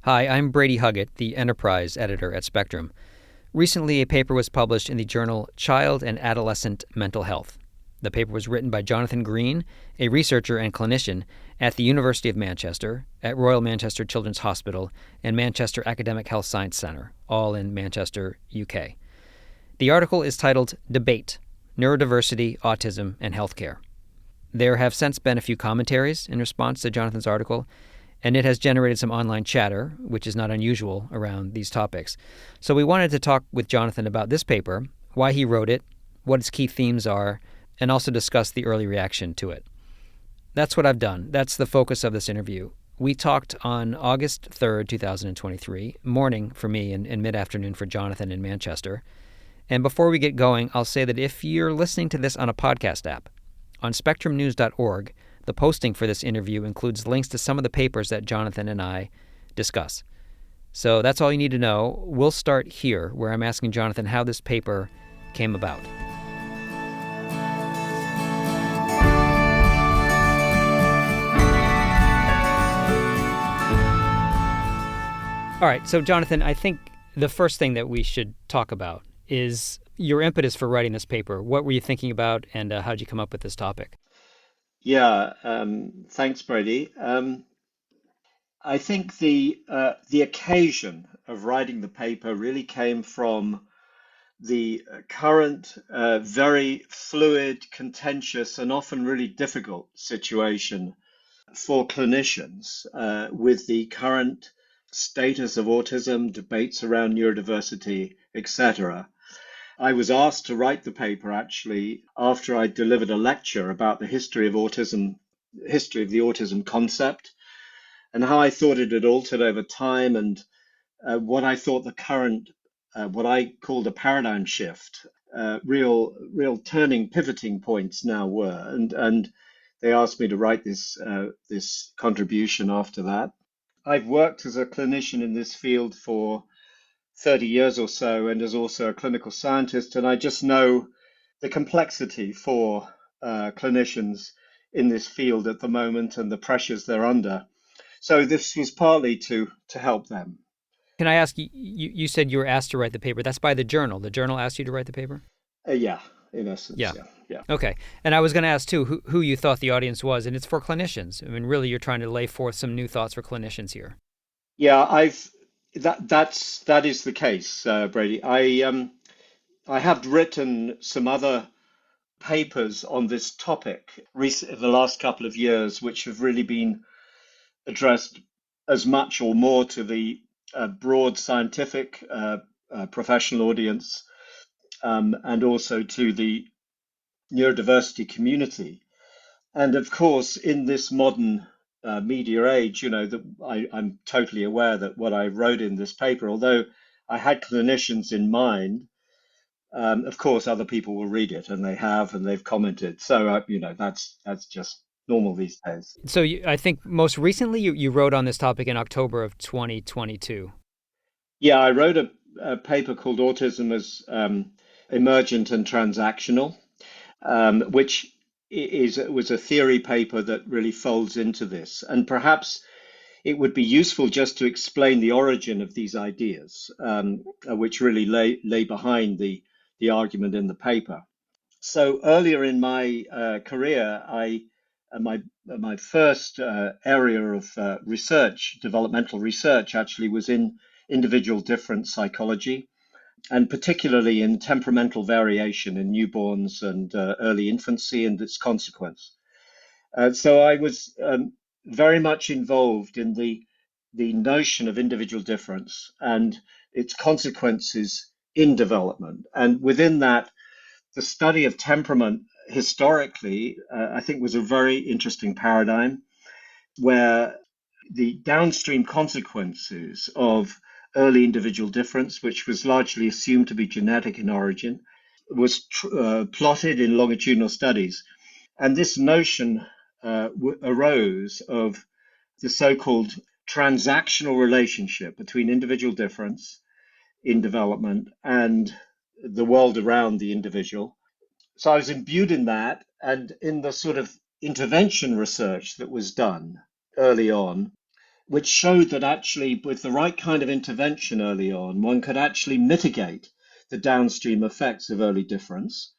Hi, I'm Brady Huggett, the enterprise editor at Spectrum. Recently, a paper was published in the journal Child and Adolescent Mental Health. The paper was written by Jonathan Green, a researcher and clinician at the University of Manchester, at Royal Manchester Children's Hospital, and Manchester Academic Health Science Centre, all in Manchester, UK. The article is titled Debate: Neurodiversity, Autism, and Healthcare. There have since been a few commentaries in response to Jonathan's article, and it has generated some online chatter, which is not unusual around these topics. So we wanted to talk with Jonathan about this paper, why he wrote it, what its key themes are, and also discuss the early reaction to it. That's what I've done. That's the focus of this interview. We talked on August 3rd, 2023, morning for me and mid-afternoon for Jonathan in Manchester. And before we get going, I'll say that if you're listening to this on a podcast app, on spectrumnews.org, the posting for this interview includes links to some of the papers that Jonathan and I discuss. So that's all you need to know. We'll start here, where I'm asking Jonathan how this paper came about. All right, so Jonathan, I think the first thing that we should talk about is your impetus for writing this paper. What were you thinking about, and how did you come up with this topic? Yeah, thanks, Brady. I think the occasion of writing the paper really came from the current very fluid, contentious, and often really difficult situation for clinicians with the current status of autism, debates around neurodiversity, etc. I was asked to write the paper actually after I delivered a lecture about the history of autism, history of the autism concept, and how I thought it had altered over time, and what I thought the current, what I called a paradigm shift, real turning, pivoting points now were, and they asked me to write this contribution after that. I've worked as a clinician in this field for 30 years or so, and as also a clinical scientist, and I just know the complexity for clinicians in this field at the moment and the pressures they're under. So this was partly to help them. Can I ask, you said you were asked to write the paper. That's by the journal. The journal asked you to write the paper? Yeah, in essence, Yeah. yeah. Okay. And I was going to ask, too, who you thought the audience was. And it's for clinicians. I mean, really, you're trying to lay forth some new thoughts for clinicians here. Yeah, that is the case, Brady. I have written some other papers on this topic in the last couple of years, which have really been addressed as much or more to the broad scientific professional audience, and also to the neurodiversity community. And of course, in this modern media age, I'm totally aware that what I wrote in this paper, although I had clinicians in mind, of course, other people will read it, and they have, and they've commented. So, that's just normal these days. So I think most recently you wrote on this topic in October of 2022. Yeah, I wrote a paper called Autism as Emergent and Transactional, which was a theory paper that really folds into this. And perhaps it would be useful just to explain the origin of these ideas, which really lay behind the argument in the paper. So earlier in my career, my first area of research, developmental research, actually was in individual difference psychology, and particularly in temperamental variation in newborns and early infancy and its consequence. So I was very much involved in the notion of individual difference and its consequences in development. And within that, the study of temperament historically, I think, was a very interesting paradigm where the downstream consequences of early individual difference, which was largely assumed to be genetic in origin, was plotted in longitudinal studies. And this notion arose of the so-called transactional relationship between individual difference in development and the world around the individual. So I was imbued in that, and in the sort of intervention research that was done early on, which showed that actually, with the right kind of intervention early on, one could actually mitigate the downstream effects of early difference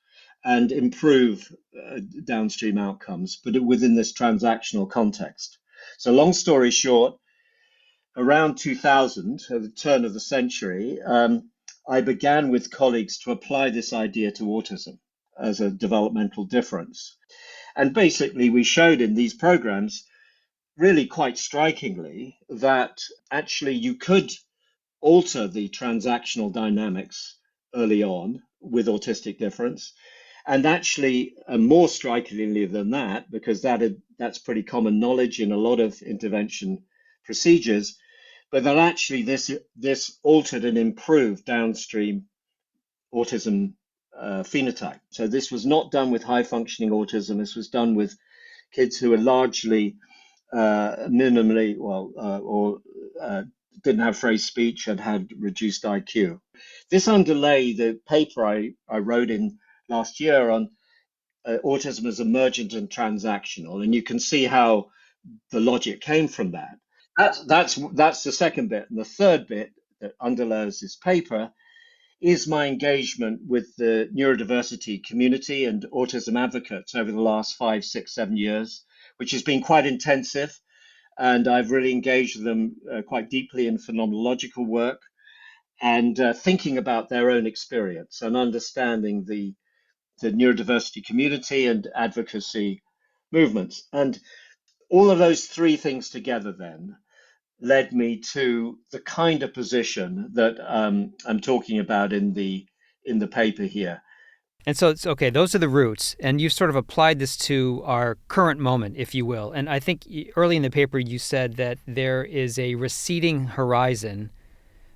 and improve downstream outcomes, but within this transactional context. So, long story short, around 2000, at the turn of the century, I began with colleagues to apply this idea to autism as a developmental difference. And basically, we showed in these programs, really quite strikingly, that actually you could alter the transactional dynamics early on with autistic difference. And actually, more strikingly than that, because that's pretty common knowledge in a lot of intervention procedures, but that actually this altered and improved downstream autism phenotype. So this was not done with high functioning autism. This was done with kids who were largely minimally or didn't have phrase speech and had reduced IQ. This underlay the paper I wrote in last year on autism as emergent and transactional, and you can see how the logic came from that. That's the second bit, and the third bit that underlies this paper is my engagement with the neurodiversity community and autism advocates over the last 5, 6, 7 years, which has been quite intensive. And I've really engaged them quite deeply in phenomenological work and thinking about their own experience and understanding the neurodiversity community and advocacy movements. And all of those three things together then led me to the kind of position that I'm talking about in the paper here. And so it's okay, those are the roots. And you sort of applied this to our current moment, if you will. And I think early in the paper, you said that there is a receding horizon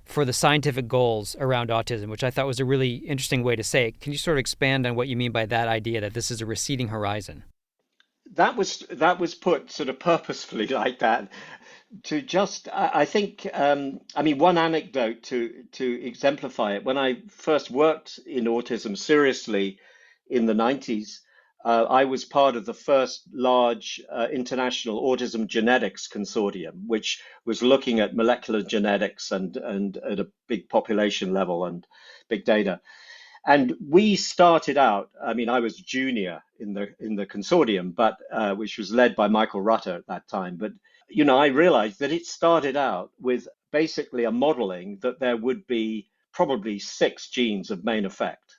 for the scientific goals around autism, which I thought was a really interesting way to say it. Can you sort of expand on what you mean by that idea that this is a receding horizon? That was put sort of purposefully like that to just I think I mean one anecdote to exemplify it. When I first worked in autism seriously in the 90s, I was part of the first large international autism genetics consortium, which was looking at molecular genetics and at a big population level and big data. And we started out, I mean, I was junior in the consortium, but which was led by Michael Rutter at that time. But I realized that it started out with basically a modeling that there would be probably 6 genes of main effect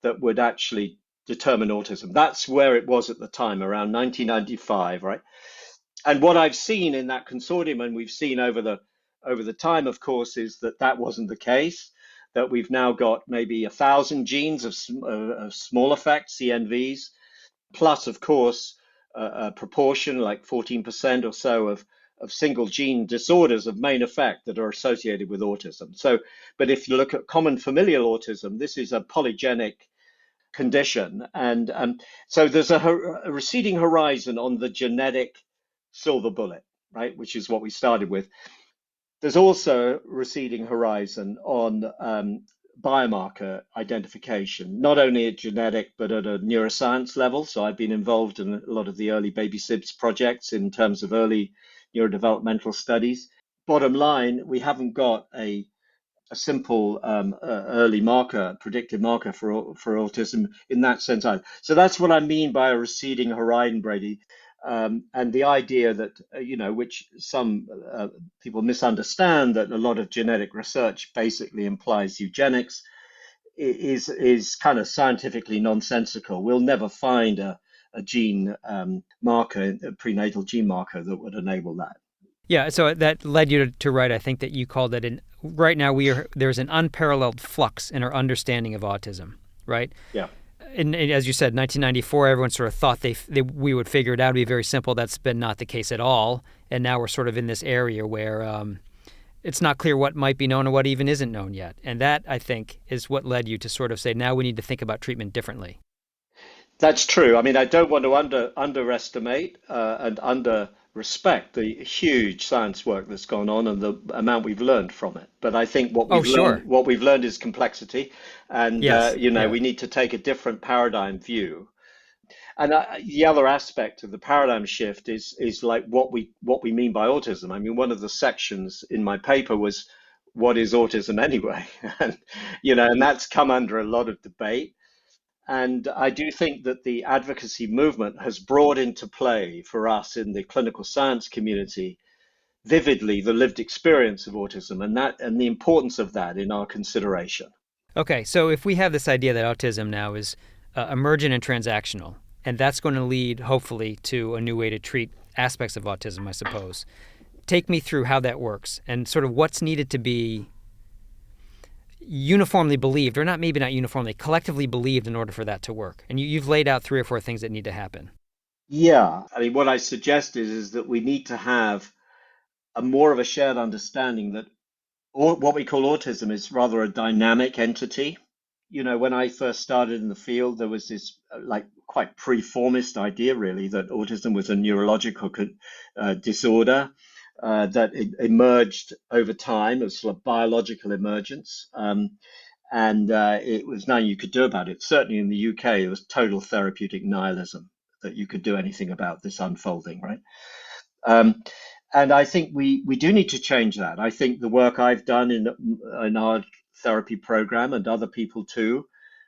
that would actually determine autism. That's where it was at the time, around 1995, right? And what I've seen in that consortium, and we've seen over the time, of course, is that that wasn't the case. That we've now got maybe 1,000 genes of small effects, CNVs, plus, of course, a proportion like 14% or so of single gene disorders of main effect that are associated with autism. So, but if you look at common familial autism, this is a polygenic condition. And so there's a receding horizon on the genetic silver bullet, right, which is what we started with. There's also a receding horizon on biomarker identification, not only at genetic, but at a neuroscience level. So I've been involved in a lot of the early baby SIBS projects in terms of early neurodevelopmental studies. Bottom line, we haven't got a simple early marker, predictive marker for autism in that sense. So that's what I mean by a receding horizon, Brady. And the idea that, which some people misunderstand, that a lot of genetic research basically implies eugenics, is kind of scientifically nonsensical. We'll never find a gene marker, a prenatal gene marker that would enable that. Yeah, so that led you to write, I think that you called it right now there's an unparalleled flux in our understanding of autism, right? Yeah. And as you said, 1994, everyone sort of thought we would figure it out. It'd be very simple. That's been not the case at all. And now we're sort of in this area where it's not clear what might be known or what even isn't known yet. And that, I think, is what led you to sort of say, now we need to think about treatment differently. That's true. I mean, I don't want to underestimate and under respect the huge science work that's gone on and the amount we've learned from it. But I think Oh, sure. what we've learned is complexity, and Yes. Yeah. we need to take a different paradigm view And the other aspect of the paradigm shift is like what we mean by autism. I mean, one of the sections in my paper was what is autism anyway, and and that's come under a lot of debate. And I do think that the advocacy movement has brought into play for us in the clinical science community vividly the lived experience of autism and the importance of that in our consideration. Okay, so if we have this idea that autism now is emergent and transactional, and that's going to lead, hopefully, to a new way to treat aspects of autism, I suppose. Take me through how that works and sort of what's needed to be uniformly believed, or not maybe not uniformly, collectively believed in order for that to work. And you've laid out 3 or 4 things that need to happen. Yeah, I mean, what I suggest is that we need to have a more of a shared understanding that what we call autism is rather a dynamic entity. When I first started in the field, there was this like quite preformist idea, really, that autism was a neurological disorder that emerged over time as sort of biological emergence. And it was nothing you could do about it. Certainly in the UK, it was total therapeutic nihilism that you could do anything about this unfolding, right? Um, and I think we do need to change that. I think the work I've done in our therapy program and other people too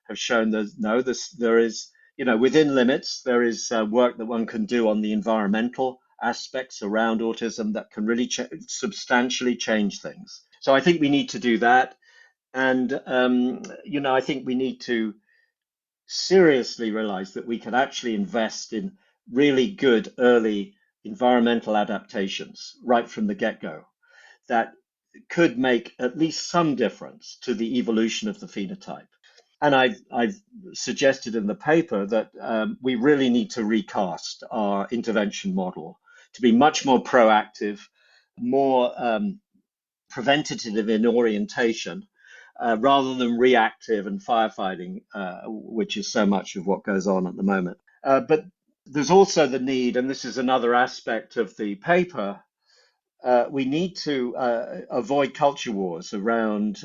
have shown that no, there is, within limits, there is work that one can do on the environmental aspects around autism that can really substantially change things. So I think we need to do that. And, I think we need to seriously realize that we can actually invest in really good early environmental adaptations right from the get-go that could make at least some difference to the evolution of the phenotype. And I've suggested in the paper that we really need to recast our intervention model to be much more proactive, more preventative in orientation, rather than reactive and firefighting, which is so much of what goes on at the moment. But there's also the need, and this is another aspect of the paper, we need to avoid culture wars around,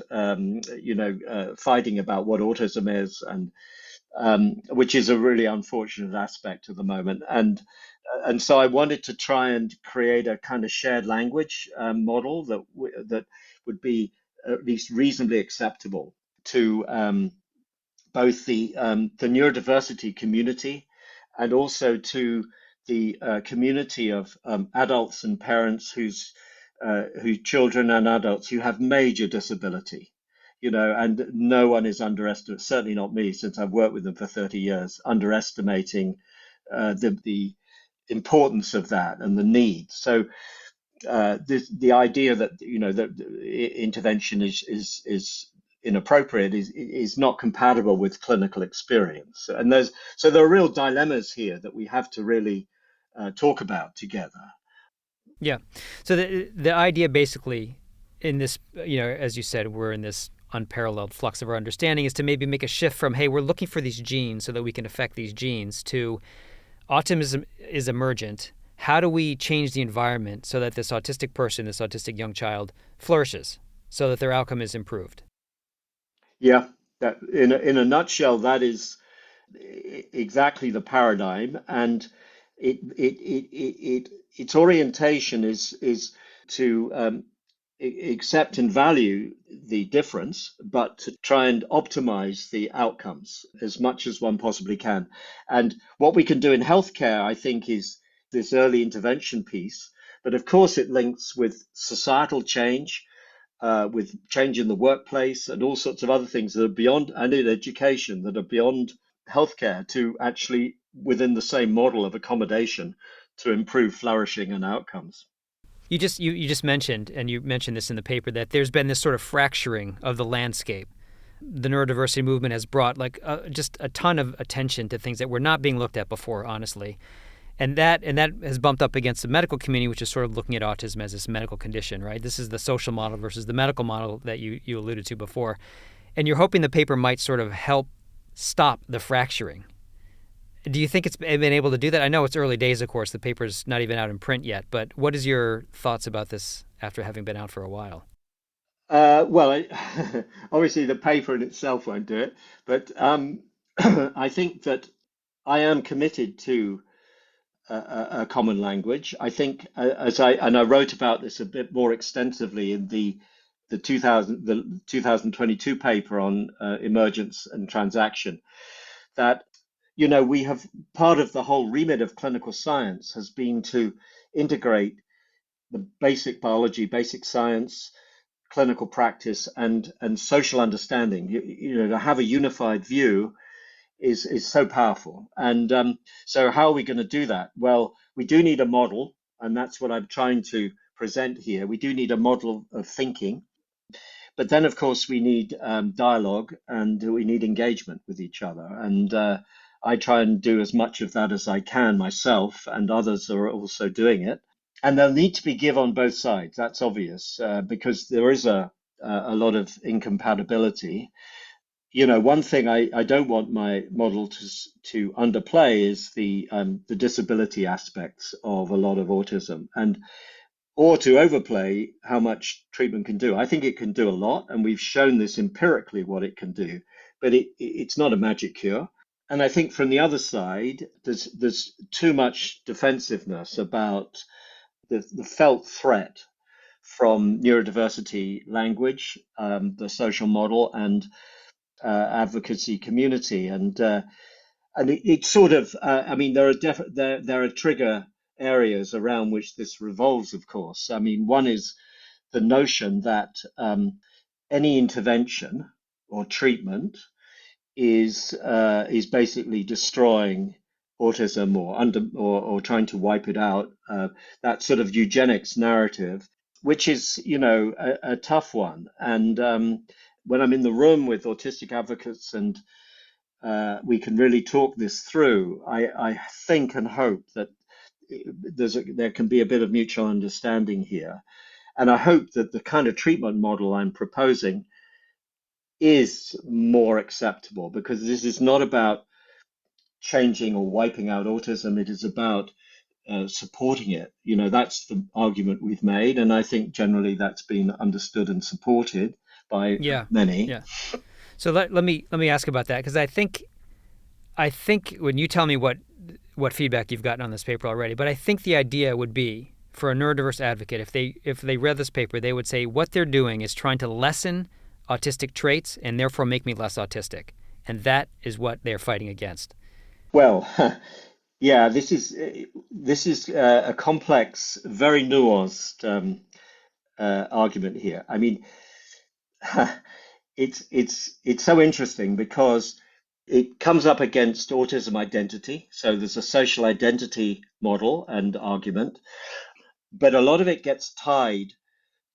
fighting about what autism is, and which is a really unfortunate aspect at the moment. And so I wanted to try and create a kind of shared language model that would be at least reasonably acceptable to both the neurodiversity community and also to the community of adults and parents whose children and adults who have major disability. And no one is underestimating, certainly not me, since I've worked with them for 30 years, underestimating the importance of that and the need. So the idea that that intervention is inappropriate is not compatible with clinical experience, and there are real dilemmas here that we have to really talk about together. Yeah. So the idea basically in this, as you said, we're in this unparalleled flux of our understanding, is to maybe make a shift from, hey, we're looking for these genes so that we can affect these genes, to autism is emergent. How do we change the environment so that this autistic person, this autistic young child, flourishes so that their outcome is improved? Yeah, that in a nutshell, that is exactly the paradigm, and its orientation is to accept and value the difference, but to try and optimize the outcomes as much as one possibly can. And what we can do in healthcare, I think, is this early intervention piece. But of course, it links with societal change, with change in the workplace, and all sorts of other things that are beyond, and in education, that are beyond healthcare, to actually within the same model of accommodation to improve flourishing and outcomes. You just mentioned, and you mentioned this in the paper, that there's been this sort of fracturing of the landscape. The neurodiversity movement has brought just a ton of attention to things that were not being looked at before, honestly. And that has bumped up against the medical community, which is sort of looking at autism as this medical condition, right? This is the social model versus the medical model that you alluded to before. And you're hoping the paper might sort of help stop the fracturing. Do you think it's been able to do that? I know it's early days, of course. The paper's not even out in print yet. But what is your thoughts about this after having been out for a while? Well, obviously the paper in itself won't do it, but I think that I am committed to a common language. I think, I wrote about this a bit more extensively in the 2022 paper on emergence and transaction, that we have part of the whole remit of clinical science has been to integrate the basic biology, basic science, clinical practice, and social understanding. To have a unified view is so powerful. And so, how are we going to do that? Well, we do need a model, and that's what I'm trying to present here. We do need a model of thinking, but then, of course, we need dialogue and we need engagement with each other. And I try and do as much of that as I can myself, and others are also doing it. And there'll need to be give on both sides. That's obvious, because there is a lot of incompatibility. One thing I don't want my model to underplay is the disability aspects of a lot of autism, and or to overplay how much treatment can do. I think it can do a lot, and we've shown this empirically what it can do, but it's not a magic cure. And I think from the other side, there's too much defensiveness about the felt threat from neurodiversity language, the social model, and advocacy community, and it sort of, I mean, there are trigger areas around which this revolves. Of course, I mean, one is the notion that any intervention or treatment is basically destroying autism or trying to wipe it out. That sort of eugenics narrative, which is a tough one. And when I'm in the room with autistic advocates and we can really talk this through, I think and hope that there can be a bit of mutual understanding here. And I hope that the kind of treatment model I'm proposing is more acceptable, because this is not about changing or wiping out autism. It is about supporting it. That's the argument we've made, and I think generally that's been understood and supported by Yeah, many. yeah. So let me ask about that, because I think when you tell me what feedback you've gotten on this paper already, but I think the idea would be for a neurodiverse advocate, if they read this paper, they would say what they're doing is trying to lessen autistic traits and therefore make me less autistic, and that is what they're fighting against. Well, yeah, this is a complex, very nuanced argument here. I mean, it's so interesting because it comes up against autism identity. So there's a social identity model and argument, but a lot of it gets tied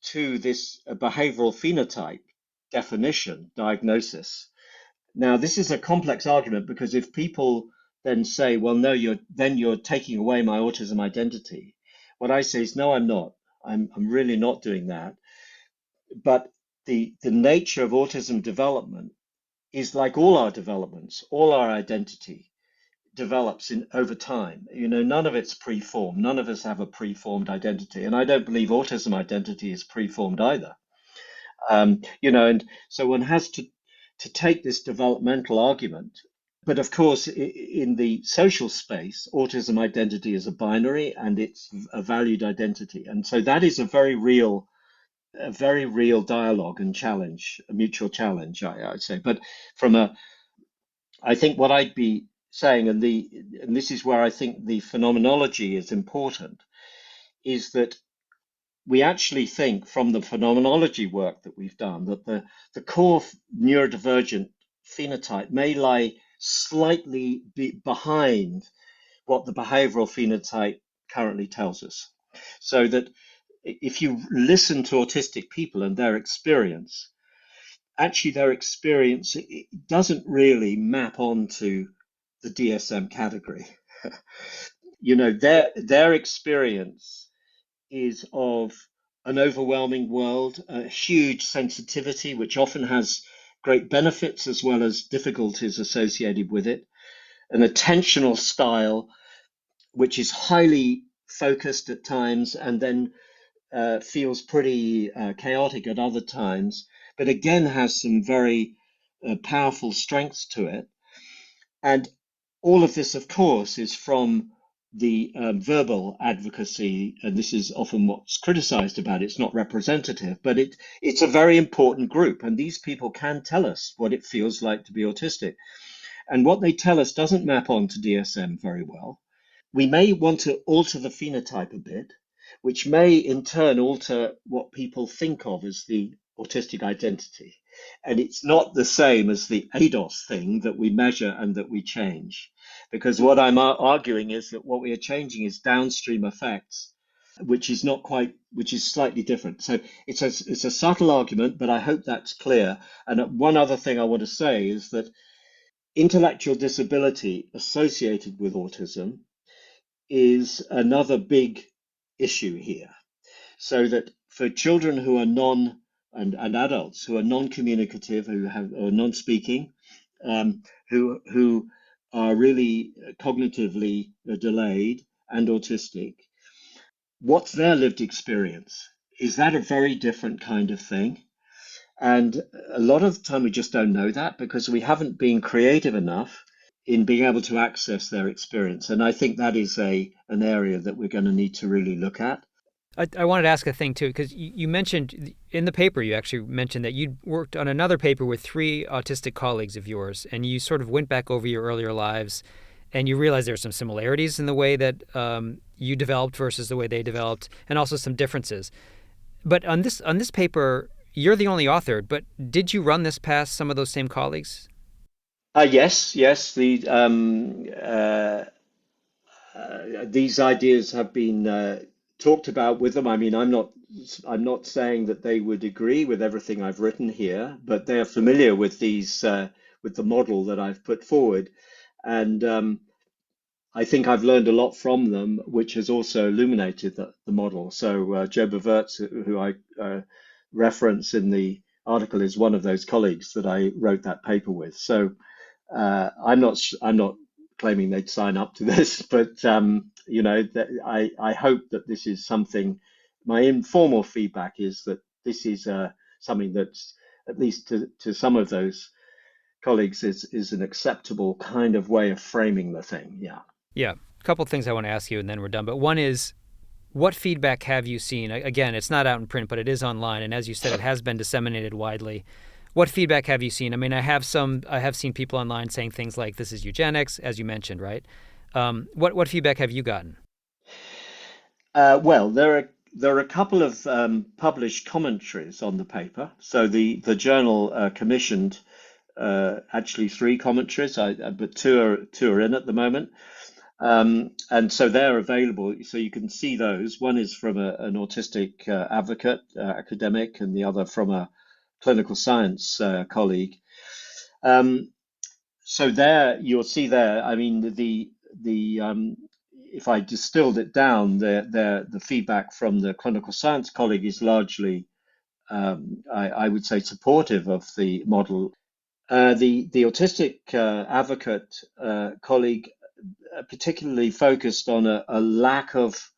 to this behavioral phenotype definition, diagnosis. Now, this is a complex argument because if people then say, well, no, you're taking away my autism identity, what I say is, no, I'm not. I'm really not doing that. But the nature of autism development is like all our developments, all our identity develops in over time. None of it's preformed. None of us have a preformed identity, and I don't believe autism identity is preformed either. And so one has to take this developmental argument. But of course, in the social space, autism identity is a binary and it's a valued identity, and so that is a very real dialogue and challenge, a mutual challenge, I'd say. But from a, I think what I'd be saying, and this is where I think the phenomenology is important, is that we actually think from the phenomenology work that we've done that the core neurodivergent phenotype may lie slightly behind what the behavioral phenotype currently tells us. So that if you listen to autistic people and their experience, actually their experience it doesn't really map onto the DSM category. Their experience is of an overwhelming world, a huge sensitivity, which often has great benefits as well as difficulties associated with it, an attentional style, which is highly focused at times and then feels pretty chaotic at other times, but again has some very powerful strengths to it. And all of this, of course, is from the verbal advocacy, and this is often what's criticized about it. It's not representative, but it's a very important group, and these people can tell us what it feels like to be autistic. And what they tell us doesn't map onto DSM very well. We may want to alter the phenotype a bit, which may in turn alter what people think of as the autistic identity. And it's not the same as the ADOS thing that we measure and that we change. Because what I'm arguing is that what we are changing is downstream effects, which is not quite, which is slightly different. So it's a subtle argument, but I hope that's clear. And one other thing I want to say is that intellectual disability associated with autism is another big issue here. So that for children who are and adults who are non-communicative, who have or non-speaking, who are really cognitively delayed and autistic, what's their lived experience? Is that a very different kind of thing? And a lot of the time we just don't know that because we haven't been creative enough in being able to access their experience. And I think that is an area that we're going to need to really look at. I wanted to ask a thing too, because you mentioned in the paper, you actually mentioned that you worked on another paper with three autistic colleagues of yours, and you sort of went back over your earlier lives, and you realized there were some similarities in the way that you developed versus the way they developed, and also some differences. But on this paper, you're the only author. But did you run this past some of those same colleagues? Yes, yes. These ideas have been talked about with them. I mean, I'm not saying that they would agree with everything I've written here, but they are familiar with with the model that I've put forward, and I think I've learned a lot from them, which has also illuminated the model. So Joe Bavertz, who I reference in the article, is one of those colleagues that I wrote that paper with. So I'm not claiming they'd sign up to this, but I hope that this is something. My informal feedback is that this is something that's at least to some of those colleagues is an acceptable kind of way of framing the thing. Yeah. Yeah, a couple of things I want to ask you, and then we're done. But one is, what feedback have you seen? Again, it's not out in print, but it is online, and as you said, it has been disseminated widely. What feedback have you seen? I mean, I have seen people online saying things like, "This is eugenics," as you mentioned, right? What feedback have you gotten? Well, there are a couple of published commentaries on the paper. So the journal commissioned actually three commentaries, but two are in at the moment. And so they're available, so you can see those. One is from an autistic advocate, academic, and the other from a clinical science colleague. Um, so there, you'll see there. I mean, the if I distilled it down, the feedback from the clinical science colleague is largely, I would say, supportive of the model. The autistic advocate colleague particularly focused on a lack of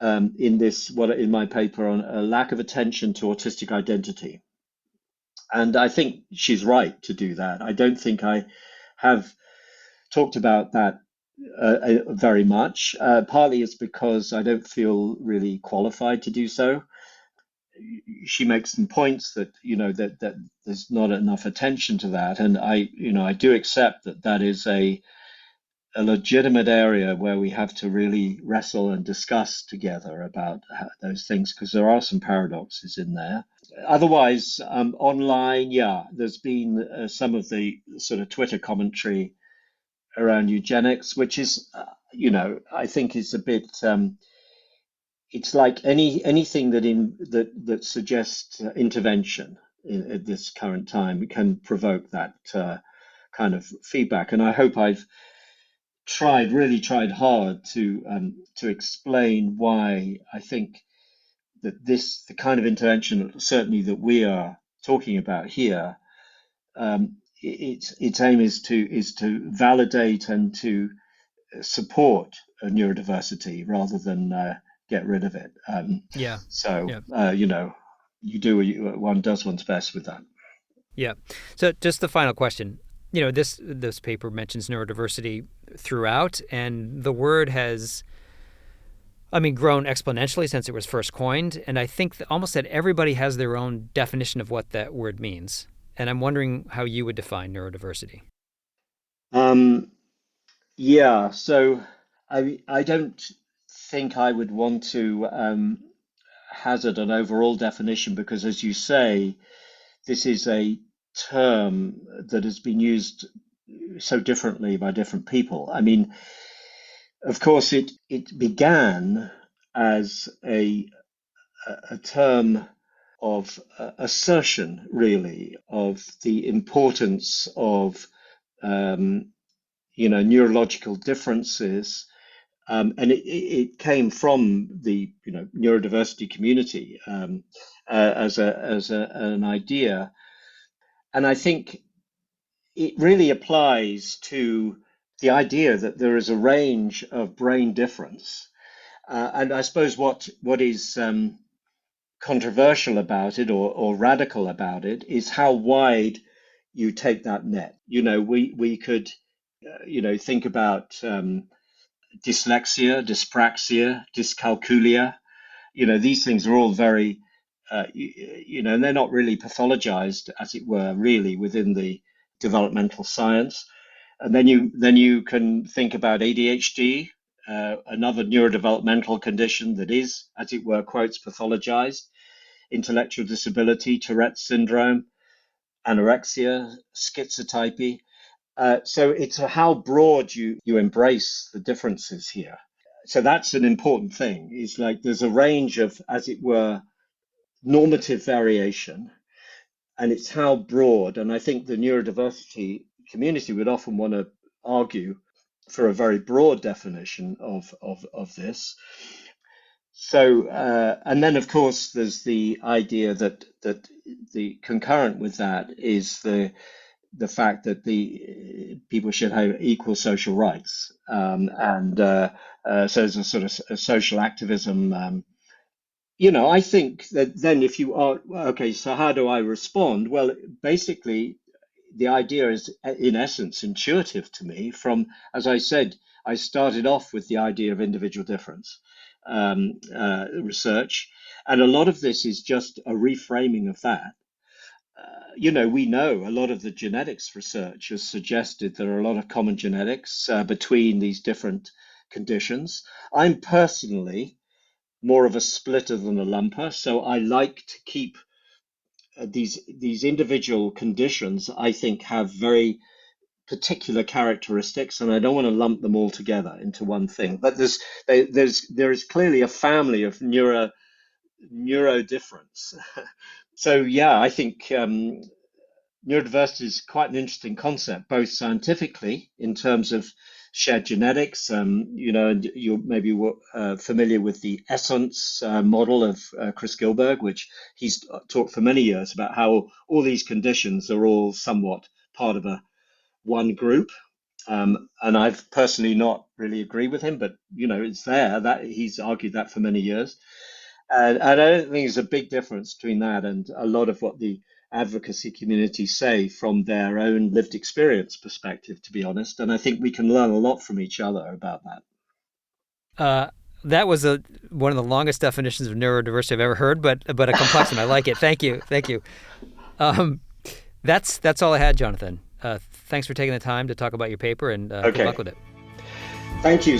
in this what in my paper on a lack of attention to autistic identity, and I think she's right to do that. I don't think I have talked about that very much. Partly it's because I don't feel really qualified to do so. She makes some points that that there's not enough attention to that, and I do accept that that is a legitimate area where we have to really wrestle and discuss together about those things because there are some paradoxes in there. Otherwise, online, yeah, there's been some of the sort of Twitter commentary around eugenics, which is, I think is a bit. It's like anything that suggests intervention at this current time can provoke that kind of feedback, and I hope I've tried hard to explain why I think that the kind of intervention certainly that we are talking about here, its aim is to validate and to support neurodiversity rather than get rid of it. Yeah, So yeah, you do one does one's best with that. yeah. So just the final question. This paper mentions neurodiversity throughout, and the word has, grown exponentially since it was first coined. And I think that everybody has their own definition of what that word means. And I'm wondering how you would define neurodiversity. Um, yeah, so I don't think I would want to hazard an overall definition because, as you say, this is a term that has been used so differently by different people. I mean, of course, it began as a term of assertion, really, of the importance of neurological differences, and it came from the neurodiversity community as an idea, and I think it really applies to the idea that there is a range of brain difference, and I suppose what is controversial about it or radical about it is how wide you take that net. We could think about dyslexia, dyspraxia, dyscalculia. These things are all very, and they're not really pathologized, as it were, really within the developmental science. And then you can think about ADHD, another neurodevelopmental condition that is, as it were, quotes pathologized, intellectual disability, Tourette's syndrome, anorexia, schizotypy. So it's how broad you embrace the differences here. So that's an important thing. Is like there's a range of, as it were, normative variation, and it's how broad. And I think the neurodiversity community would often want to argue for a very broad definition of this. So, and then of course there's the idea that the concurrent with that is the fact that the people should have equal social rights, and so there's a sort of a social activism. I think that then if you are okay, so how do I respond? Well, basically, the idea is in essence intuitive to me. From, as I said, I started off with the idea of individual difference research, and a lot of this is just a reframing of that. We know a lot of the genetics research has suggested there are a lot of common genetics between these different conditions. I'm personally more of a splitter than a lumper, so I like to keep these individual conditions. I think have very particular characteristics, and I don't want to lump them all together into one thing. But there is clearly a family of neuro difference. So yeah, I think neurodiversity is quite an interesting concept, both scientifically in terms of shared genetics. And you're maybe familiar with the essence model of Chris Gilberg, which he's talked for many years about how all these conditions are all somewhat part of one group. And I've personally not really agree with him, but it's there. That he's argued that for many years. And I don't think there's a big difference between that and a lot of what the advocacy community say from their own lived experience perspective, to be honest. And I think we can learn a lot from each other about that. That was one of the longest definitions of neurodiversity I've ever heard, but a complex one. I like it. Thank you. That's all I had, Jonathan. Thanks for taking the time to talk about your paper, and good luck with it. Thank you.